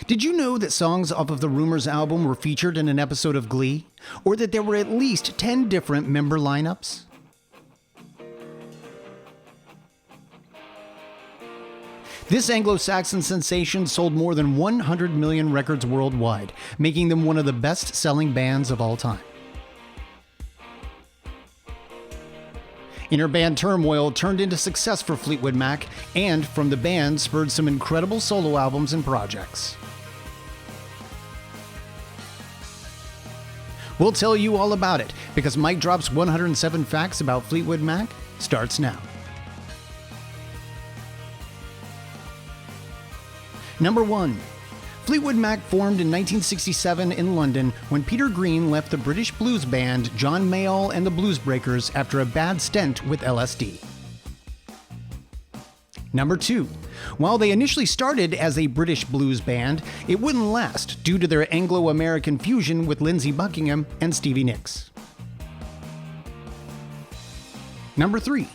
Did you know that songs off of the Rumours album were featured in an episode of Glee? Or that there were at least 10 different member lineups? This Anglo-Saxon sensation sold more than 100 million records worldwide, making them one of the best-selling bands of all time. Inner band turmoil turned into success for Fleetwood Mac, and from the band spurred some incredible solo albums and projects. We'll tell you all about it, because MicDrop's 107 Facts About Fleetwood Mac starts now. Number 1. Fleetwood Mac formed in 1967 in London when Peter Green left the British blues band John Mayall and the Bluesbreakers after a bad stint with LSD. Number 2. While they initially started as a British blues band, it wouldn't last due to their Anglo-American fusion with Lindsey Buckingham and Stevie Nicks. Number 3.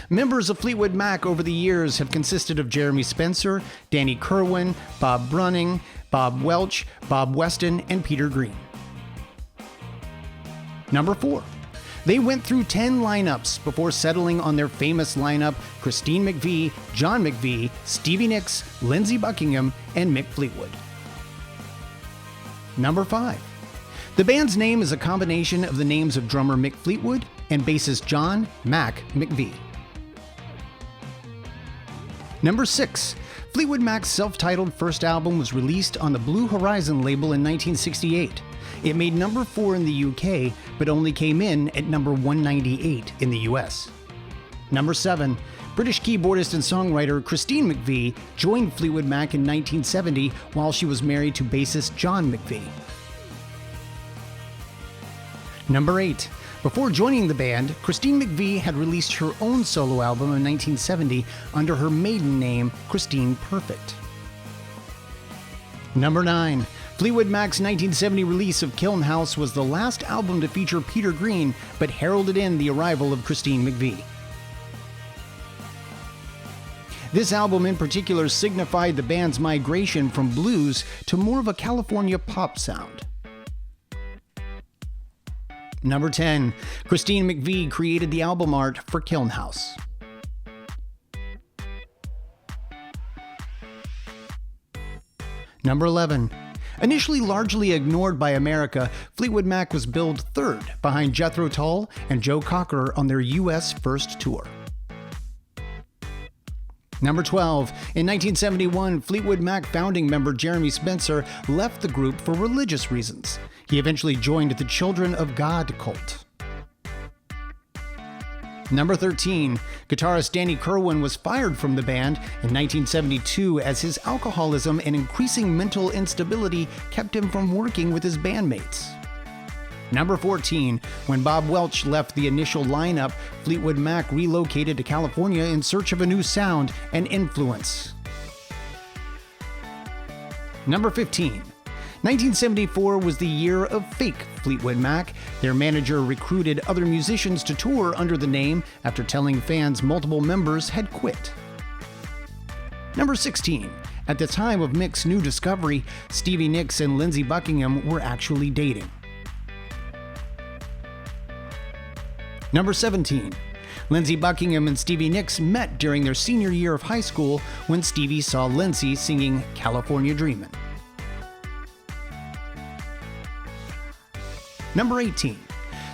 Members of Fleetwood Mac over the years have consisted of Jeremy Spencer, Danny Kirwan, Bob Brunning, Bob Welch, Bob Weston, and Peter Green. Number 4. They went through 10 lineups before settling on their famous lineup: Christine McVie, John McVie, Stevie Nicks, Lindsey Buckingham, and Mick Fleetwood. Number 5. The band's name is a combination of the names of drummer Mick Fleetwood and bassist John Mac McVie. Number 6. Fleetwood Mac's self-titled first album was released on the Blue Horizon label in 1968. It made number 4 in the UK, but only came in at number 198 in the US. Number 7. British keyboardist and songwriter Christine McVie joined Fleetwood Mac in 1970 while she was married to bassist John McVie. Number 8. Before joining the band, Christine McVie had released her own solo album in 1970 under her maiden name, Christine Perfect. Number 9. Fleetwood Mac's 1970 release of Kiln House was the last album to feature Peter Green, but heralded in the arrival of Christine McVie. This album in particular signified the band's migration from blues to more of a California pop sound. Number 10. Christine McVie created the album art for Kiln House. Number 11. Initially largely ignored by America, Fleetwood Mac was billed third behind Jethro Tull and Joe Cocker on their US first tour. Number 12. In 1971, Fleetwood Mac founding member Jeremy Spencer left the group for religious reasons. He eventually joined the Children of God cult. Number 13. Guitarist Danny Kirwan was fired from the band in 1972 as his alcoholism and increasing mental instability kept him from working with his bandmates. Number 14. When Bob Welch left the initial lineup, Fleetwood Mac relocated to California in search of a new sound and influence. Number 15. 1974 was the year of fake Fleetwood Mac. Their manager recruited other musicians to tour under the name after telling fans multiple members had quit. Number 16. At the time of Mick's new discovery, Stevie Nicks and Lindsey Buckingham were actually dating. Number 17. Lindsey Buckingham and Stevie Nicks met during their senior year of high school when Stevie saw Lindsey singing California Dreamin'. Number 18.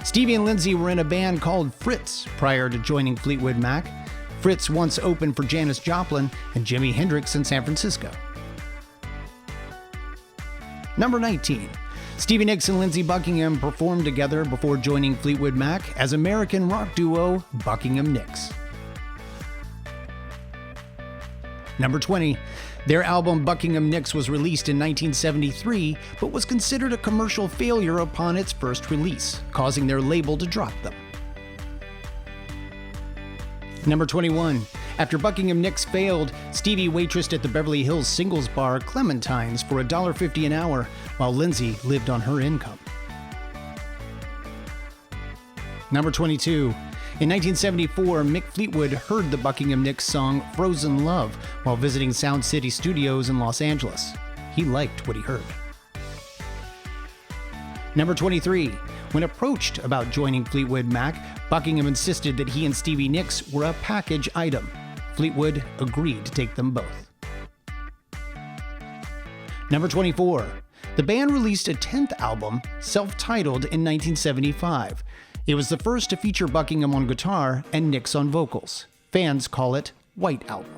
Stevie and Lindsey were in a band called Fritz prior to joining Fleetwood Mac. Fritz once opened for Janis Joplin and Jimi Hendrix in San Francisco. Number 19. Stevie Nicks and Lindsey Buckingham performed together before joining Fleetwood Mac as American rock duo Buckingham Nicks. Number 20. Their album Buckingham Nicks was released in 1973, but was considered a commercial failure upon its first release, causing their label to drop them. Number 21. After Buckingham Nicks failed, Stevie waitressed at the Beverly Hills singles bar Clementine's for $1.50 an hour, while Lindsey lived on her income. Number 22. In 1974, Mick Fleetwood heard the Buckingham Nicks song Frozen Love while visiting Sound City Studios in Los Angeles. he liked what he heard. Number 23. When approached about joining Fleetwood Mac, Buckingham insisted that he and Stevie Nicks were a package item. Fleetwood agreed to take them both. Number 24. The band released a 10th album, self-titled, in 1975. It was the first to feature Buckingham on guitar and Nicks on vocals. Fans call it White Album.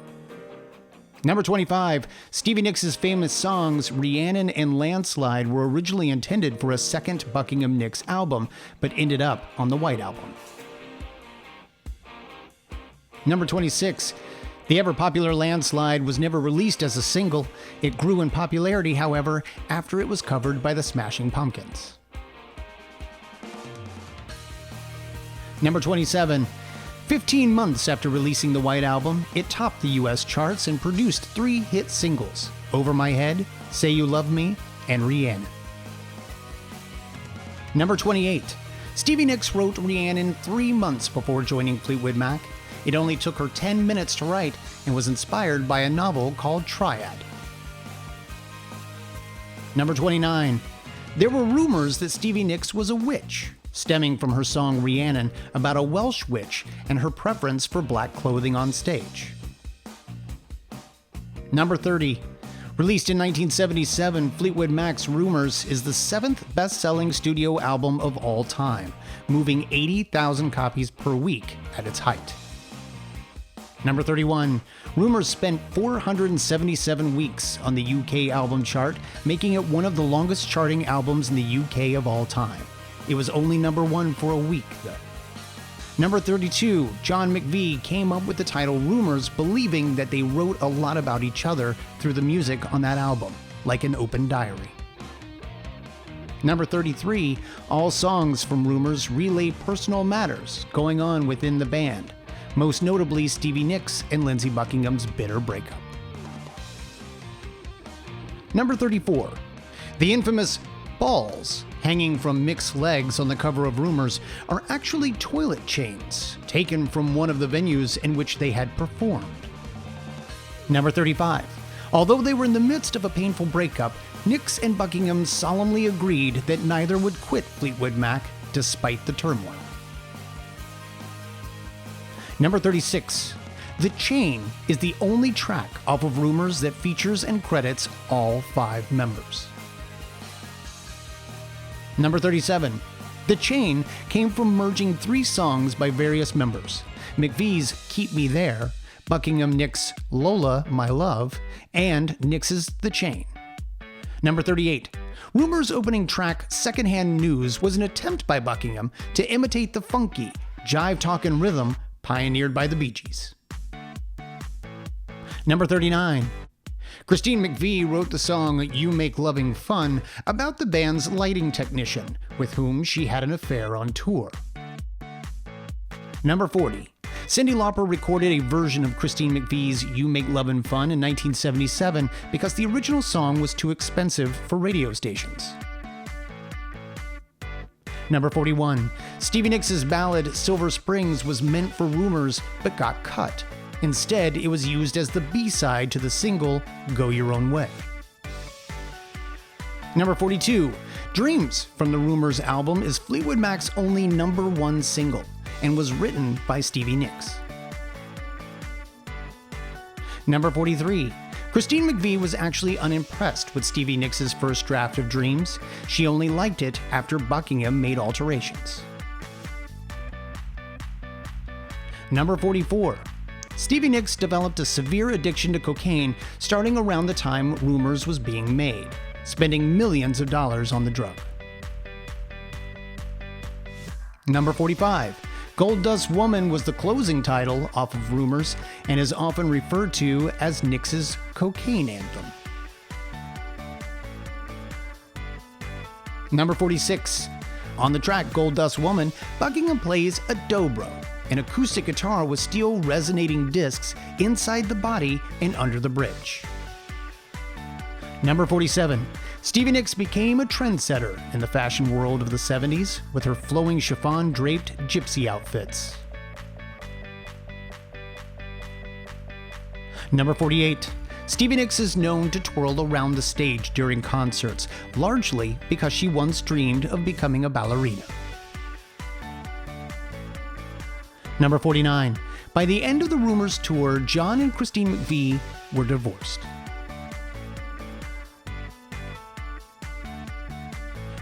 Number 25. Stevie Nicks' famous songs Rhiannon and Landslide were originally intended for a second Buckingham-Nicks album, but ended up on the White Album. Number 26. The ever-popular Landslide was never released as a single. It grew in popularity, however, after it was covered by the Smashing Pumpkins. Number 27. 15 months after releasing the White Album, it topped the US charts and produced 3 hit singles: Over My Head, Say You Love Me, and Rhiannon. Number 28. Stevie Nicks wrote Rhiannon 3 months before joining Fleetwood Mac. It only took her 10 minutes to write and was inspired by a novel called Triad. Number 29. There were rumors that Stevie Nicks was a witch, stemming from her song Rhiannon about a Welsh witch and her preference for black clothing on stage. Number 30. Released in 1977, Fleetwood Mac's Rumours is the 7th best-selling studio album of all time, moving 80,000 copies per week at its height. Number 31. Rumours spent 477 weeks on the UK album chart, making it one of the longest charting albums in the UK of all time. It was only number 1 for a week, though. Number 32. John McVie came up with the title Rumours, believing that they wrote a lot about each other through the music on that album, like an open diary. Number 33. All songs from Rumours relay personal matters going on within the band, most notably Stevie Nicks and Lindsey Buckingham's bitter breakup. Number 34. The infamous balls hanging from Mick's legs on the cover of Rumours are actually toilet chains taken from one of the venues in which they had performed. Number 35. Although they were in the midst of a painful breakup, Nicks and Buckingham solemnly agreed that neither would quit Fleetwood Mac despite the turmoil. Number 36. The Chain is the only track off of Rumours that features and credits all 5 members. Number 37. The Chain came from merging 3 songs by various members: McVie's Keep Me There, Buckingham Nicks' Lola, My Love, and Nicks' The Chain. Number 38. Rumours' opening track Secondhand News was an attempt by Buckingham to imitate the funky, jive-talking rhythm pioneered by the Bee Gees. Number 39. Christine McVie wrote the song You Make Loving Fun about the band's lighting technician, with whom she had an affair on tour. Number 40. Cyndi Lauper recorded a version of Christine McVie's You Make Lovin' Fun in 1977 because the original song was too expensive for radio stations. Number 41. Stevie Nicks' ballad Silver Springs was meant for Rumours but got cut. Instead, it was used as the B-side to the single Go Your Own Way. Number 42. Dreams from the Rumours album is Fleetwood Mac's only number 1 single and was written by Stevie Nicks. Number 43. Christine McVie was actually unimpressed with Stevie Nicks' first draft of Dreams. She only liked it after Buckingham made alterations. Number 44. Stevie Nicks developed a severe addiction to cocaine starting around the time Rumours was being made, spending millions of dollars on the drug. Number 45. Gold Dust Woman was the closing title off of Rumours and is often referred to as Nicks' cocaine anthem. Number 46. On the track Gold Dust Woman, Buckingham plays a dobro, an acoustic guitar with steel resonating discs inside the body and under the bridge. Number 47. Stevie Nicks became a trendsetter in the fashion world of the 70s with her flowing chiffon-draped gypsy outfits. Number 48. Stevie Nicks is known to twirl around the stage during concerts, largely because she once dreamed of becoming a ballerina. Number 49. By the end of the Rumours tour, John and Christine McVie were divorced.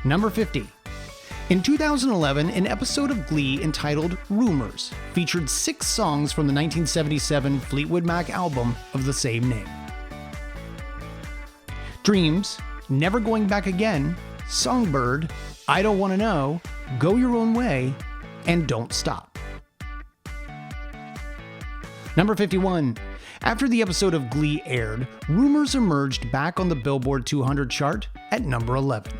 Number 50. In 2011, an episode of Glee entitled Rumours featured 6 songs from the 1977 Fleetwood Mac album of the same name. Dreams, Never Going Back Again, Songbird, I Don't Want to Know, Go Your Own Way, and Don't Stop. Number 51. After the episode of Glee aired, Rumours emerged back on the Billboard 200 chart at number 11.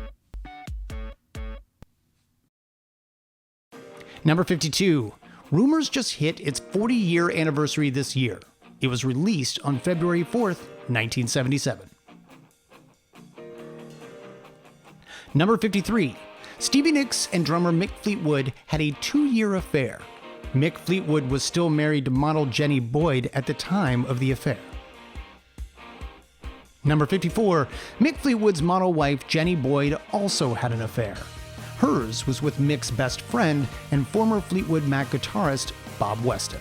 Number 52. Rumours just hit its 40-year anniversary this year. It was released on February 4th, 1977. Number 53. Stevie Nicks and drummer Mick Fleetwood had a 2-year affair. Mick Fleetwood was still married to model Jenny Boyd at the time of the affair. Number 54. Mick Fleetwood's model wife Jenny Boyd also had an affair. Hers was with Mick's best friend and former Fleetwood Mac guitarist Bob Weston.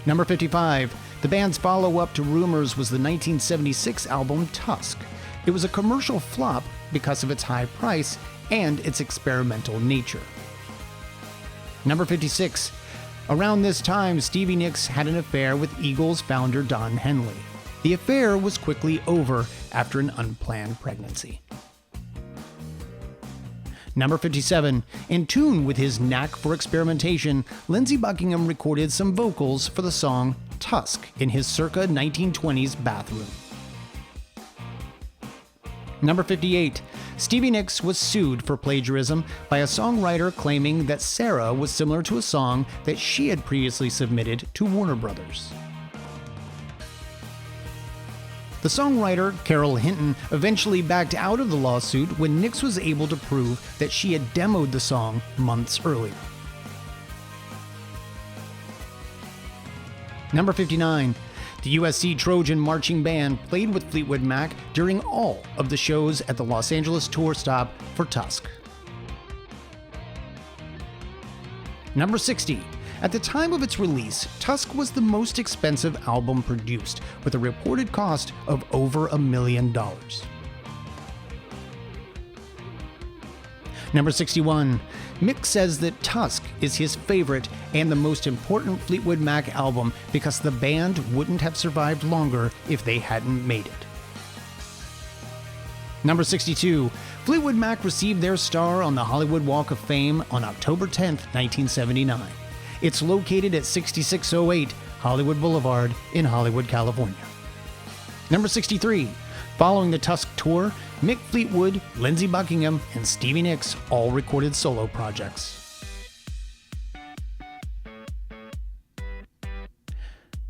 Number 55. The band's follow-up to Rumours was the 1976 album Tusk. It was a commercial flop because of its high price and its experimental nature. Number 56. Around this time, Stevie Nicks had an affair with Eagles founder Don Henley. The affair was quickly over after an unplanned pregnancy. Number 57. In tune with his knack for experimentation, Lindsey Buckingham recorded some vocals for the song Tusk in his circa 1920s bathroom. Number 58. Stevie Nicks was sued for plagiarism by a songwriter claiming that Sarah was similar to a song that she had previously submitted to Warner Brothers. The songwriter, Carol Hinton, eventually backed out of the lawsuit when Nicks was able to prove that she had demoed the song months earlier. Number 59. The USC Trojan Marching Band played with Fleetwood Mac during all of the shows at the Los Angeles tour stop for Tusk. Number 60. At the time of its release, Tusk was the most expensive album produced, with a reported cost of over $1 million. Number 61. Mick says that Tusk is his favorite and the most important Fleetwood Mac album because the band wouldn't have survived longer if they hadn't made it. Number 62. Fleetwood Mac received their star on the Hollywood Walk of Fame on October 10, 1979. It's located at 6608 Hollywood Boulevard in Hollywood, California. Number 63. Following the Tusk tour, Mick Fleetwood, Lindsey Buckingham, and Stevie Nicks all recorded solo projects.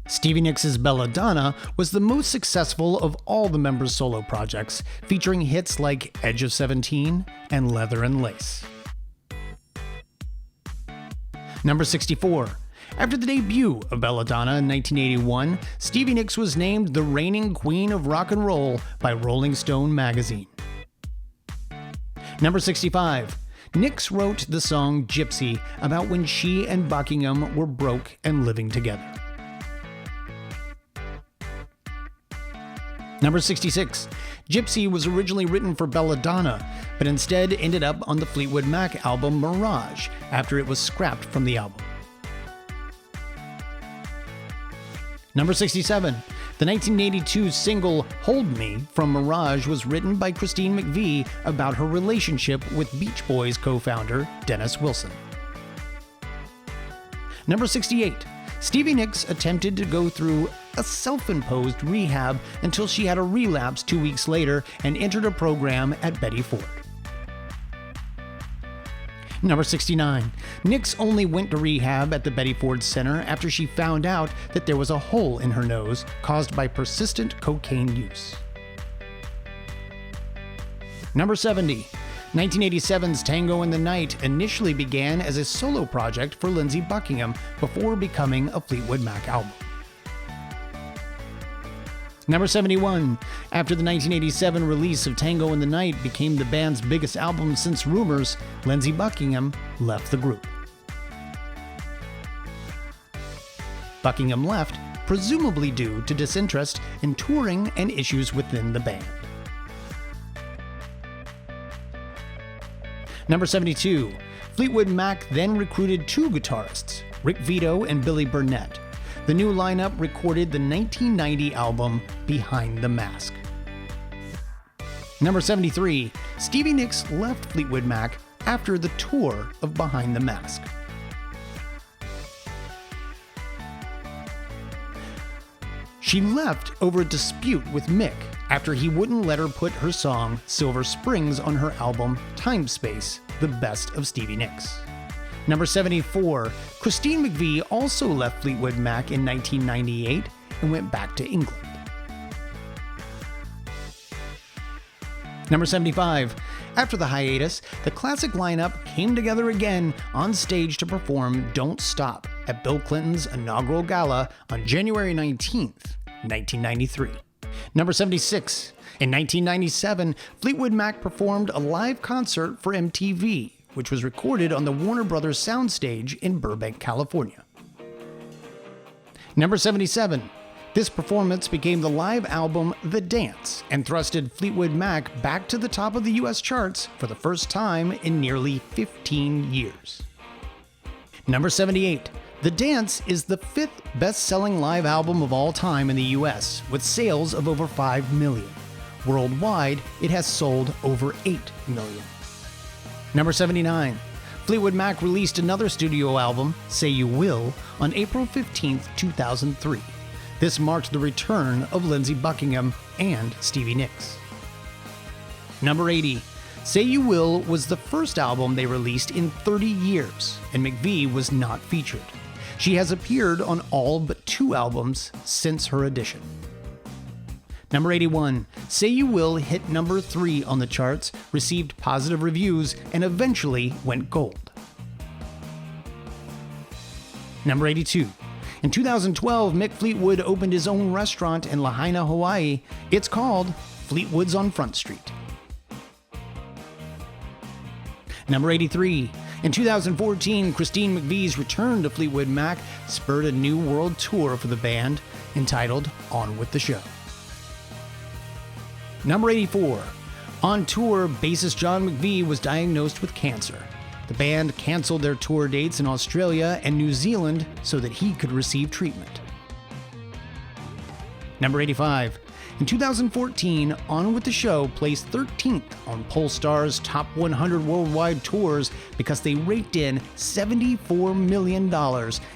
Stevie Nicks' Belladonna was the most successful of all the members' solo projects, featuring hits like Edge of 17 and Leather and Lace. Number 64. After the debut of Belladonna in 1981, Stevie Nicks was named the reigning queen of rock and roll by Rolling Stone magazine. Number 65. Nicks wrote the song Gypsy about when she and Buckingham were broke and living together. Number 66. Gypsy was originally written for Belladonna, but instead ended up on the Fleetwood Mac album Mirage after it was scrapped from the album. Number 67. The 1982 single Hold Me from Mirage was written by Christine McVie about her relationship with Beach Boys co-founder Dennis Wilson. Number 68. Stevie Nicks attempted to go through a self-imposed rehab until she had a relapse 2 weeks later and entered a program at Betty Ford. Number 69. Nicks only went to rehab at the Betty Ford Center after she found out that there was a hole in her nose caused by persistent cocaine use. Number 70. 1987's Tango in the Night initially began as a solo project for Lindsey Buckingham before becoming a Fleetwood Mac album. Number 71. After the 1987 release of Tango in the Night became the band's biggest album since Rumours, Lindsey Buckingham left the group. Buckingham left, presumably due to disinterest in touring and issues within the band. Number 72. Fleetwood Mac then recruited two guitarists, Rick Vito and Billy Burnett. The new lineup recorded the 1990 album Behind the Mask. Number 73. Stevie Nicks left Fleetwood Mac after the tour of Behind the Mask. She left over a dispute with Mick after he wouldn't let her put her song Silver Springs on her album Time Space, the best of Stevie Nicks. Number 74. Christine McVie also left Fleetwood Mac in 1998 and went back to England. Number 75. After the hiatus, the classic lineup came together again on stage to perform Don't Stop at Bill Clinton's inaugural gala on January 19th, 1993. Number 76. In 1997, Fleetwood Mac performed a live concert for MTV, which was recorded on the Warner Brothers soundstage in Burbank, California. Number 77. This performance became the live album The Dance and thrusted Fleetwood Mac back to the top of the US charts for the first time in nearly 15 years. Number 78. The Dance is the fifth best-selling live album of all time in the US, with sales of over 5 million. Worldwide, it has sold over 8 million. Number 79. Fleetwood Mac released another studio album, Say You Will, on April 15, 2003. This marked the return of Lindsey Buckingham and Stevie Nicks. Number 80. Say You Will was the first album they released in 30 years, and McVie was not featured. She has appeared on all but 2 albums since her addition. Number 81. Say You Will hit number 3 on the charts, received positive reviews, and eventually went gold. Number 82. In 2012, Mick Fleetwood opened his own restaurant in Lahaina, Hawaii. It's called Fleetwood's on Front Street. Number 83. In 2014, Christine McVie's return to Fleetwood Mac spurred a new world tour for the band entitled On With the Show. Number 84. On tour, bassist John McVie was diagnosed with cancer. The band canceled their tour dates in Australia and New Zealand so that he could receive treatment. Number 85. In 2014, On With the Show placed 13th on Polestar's Top 100 Worldwide Tours because they raked in $74 million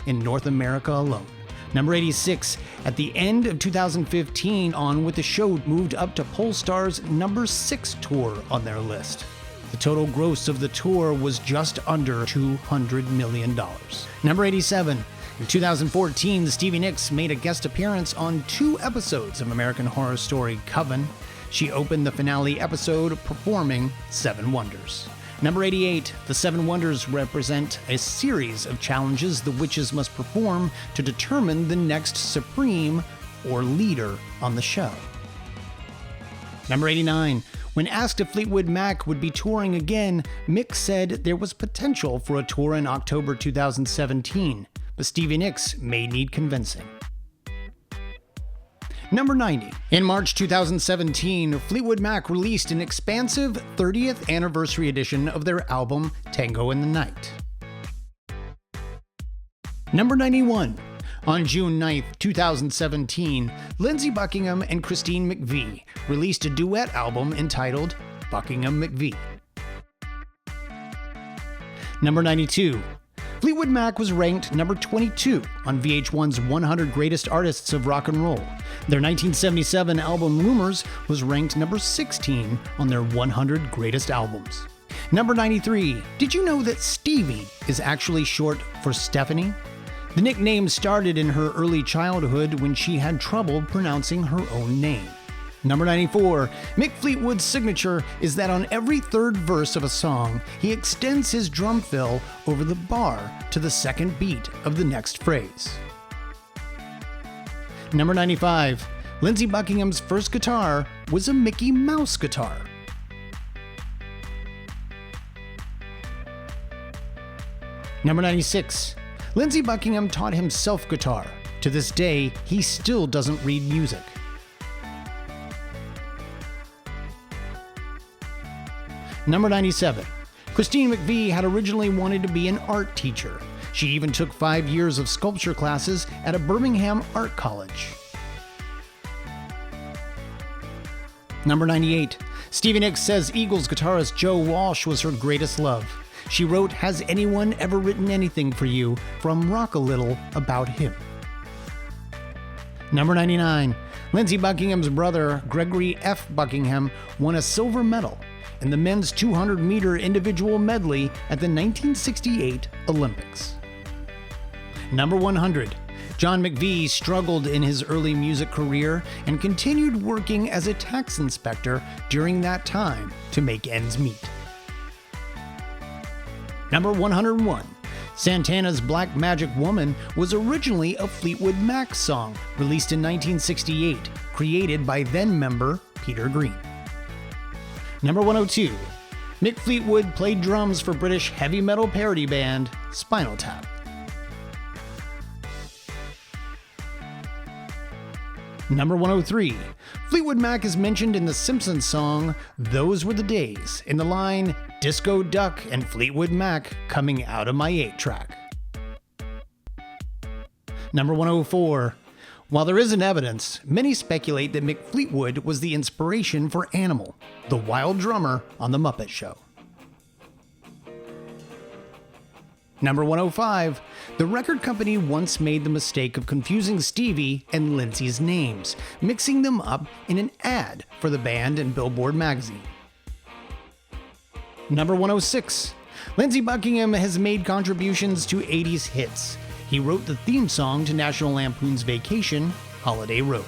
in North America alone. Number 86. At the end of 2015, On With the Show moved up to Polestar's number 6 tour on their list. The total gross of the tour was just under $200 million. Number 87. In 2014, the Stevie Nicks made a guest appearance on 2 episodes of American Horror Story Coven. She opened the finale episode performing 7 Wonders. Number 88. The 7 Wonders represent a series of challenges the witches must perform to determine the next supreme or leader on the show. Number 89. When asked if Fleetwood Mac would be touring again, Mick said there was potential for a tour in October 2017, but Stevie Nicks may need convincing. Number 90. In March 2017, Fleetwood Mac released an expansive 30th anniversary edition of their album Tango in the Night. Number 91. On June 9, 2017, Lindsey Buckingham and Christine McVie released a duet album entitled Buckingham McVie. Number 92. Fleetwood Mac was ranked number 22 on VH1's 100 Greatest Artists of Rock and Roll. Their 1977 album Rumours was ranked number 16 on their 100 Greatest Albums. Number 93. Did you know that Stevie is actually short for Stephanie? The nickname started in her early childhood when she had trouble pronouncing her own name. Number 94. Mick Fleetwood's signature is that on every third verse of a song, he extends his drum fill over the bar to the second beat of the next phrase. Number 95. Lindsey Buckingham's first guitar was a Mickey Mouse guitar. Number 96. Lindsey Buckingham taught himself guitar. To this day, he still doesn't read music. Number 97. Christine McVie had originally wanted to be an art teacher. She even took 5 years of sculpture classes at a Birmingham art college. Number 98. Stevie Nicks says Eagles guitarist Joe Walsh was her greatest love. She wrote, "Has anyone ever written anything for you?" from Rock a Little about him. Number 99. Lindsey Buckingham's brother, Gregory F. Buckingham, won a silver medal in the men's 200-meter individual medley at the 1968 Olympics. Number 100. John McVie struggled in his early music career and continued working as a tax inspector during that time to make ends meet. Number 101. Santana's Black Magic Woman was originally a Fleetwood Mac song released in 1968, created by then-member Peter Green. Number 102. Mick Fleetwood played drums for British heavy metal parody band Spinal Tap. Number 103. Fleetwood Mac is mentioned in the Simpsons song "Those Were the Days" in the line, "Disco Duck and Fleetwood Mac coming out of my 8-track." Number 104. While there isn't evidence, many speculate that Mick Fleetwood was the inspiration for Animal, the wild drummer on The Muppet Show. Number 105. The record company once made the mistake of confusing Stevie and Lindsey's names, mixing them up in an ad for the band in Billboard magazine. Number 106. Lindsey Buckingham has made contributions to 80s hits. He wrote the theme song to National Lampoon's Vacation, Holiday Road.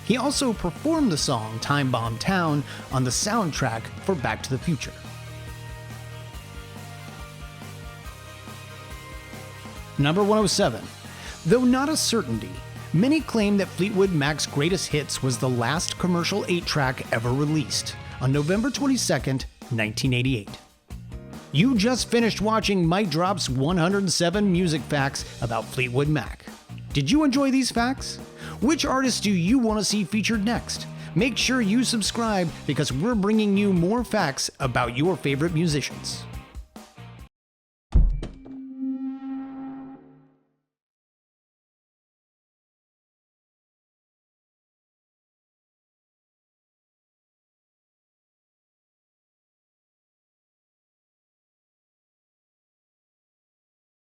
He also performed the song Time Bomb Town on the soundtrack for Back to the Future. Number 107. Though not a certainty, many claim that Fleetwood Mac's greatest hits was the last commercial 8-track ever released on November 22nd, 1988. You just finished watching MicDrop's 107 music facts about Fleetwood Mac. Did you enjoy these facts? Which artists do you want to see featured next? Make sure you subscribe because we're bringing you more facts about your favorite musicians.